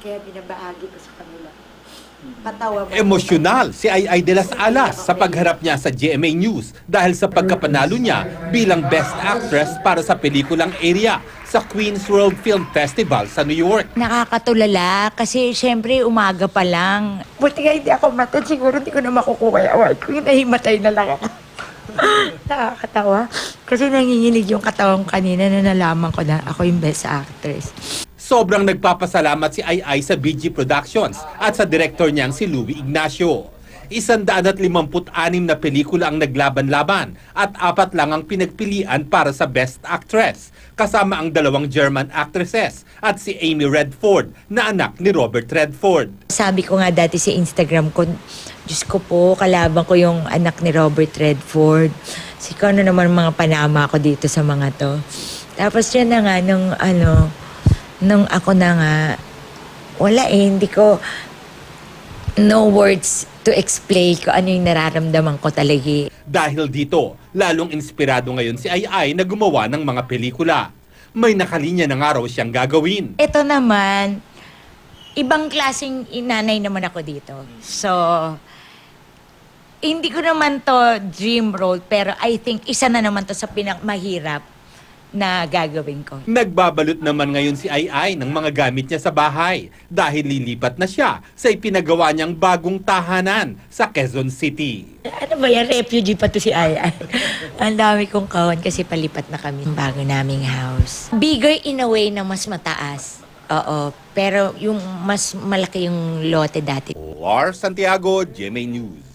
Kaya binabahagi ko sa kanila. Patawa ba? Emosyonal si Ai de las Alas sa pagharap niya sa GMA News dahil sa pagkapanalo niya bilang Best Actress para sa pelikulang Area sa Queens World Film Festival sa New York. Nakakatulala kasi syempre umaga pa lang. Buti nga hindi ako matay. Siguro hindi ko na makukuha yung award ko. Yung nahimatay na lang ako. Nakakatawa. Kasi nanginginig yung katawan ko kanina na nalaman ko na ako yung Best Actress. Sobrang nagpapasalamat si Ai sa BG Productions at sa director niyang si Louie Ignacio. 156 na pelikula ang naglaban-laban at 4 lang ang pinagpilian para sa Best Actress, kasama ang 2 German actresses at si Amy Redford na anak ni Robert Redford. Sabi ko nga dati sa Instagram ko, Diyos ko po, kalaban ko yung anak ni Robert Redford. Kasi kung ano naman mga panama ko dito sa mga to. Tapos yun na nga, nung ako na nga, wala hindi ko, no words to explain ko ano yung nararamdaman ko talaga. Dahil dito, lalong inspirado ngayon si Ai na gumawa ng mga pelikula. May nakalinya na nga raw siyang gagawin. Ito naman, ibang klaseng inanay naman ako dito. So, hindi ko naman to dream role, pero I think isa na naman to sa pinakmahirap na gagawin ko. Nagbabalot naman ngayon si Ai ng mga gamit niya sa bahay dahil lilipat na siya sa ipinagawa niyang bagong tahanan sa Quezon City. Ano ba yan? Refugee pa to si Ai. Ang dami kong kawan kasi palipat na kami ng bago naming house. Bigger in a way na mas mataas. Oo. Pero yung mas malaki yung lote dati. War Santiago, GMA News.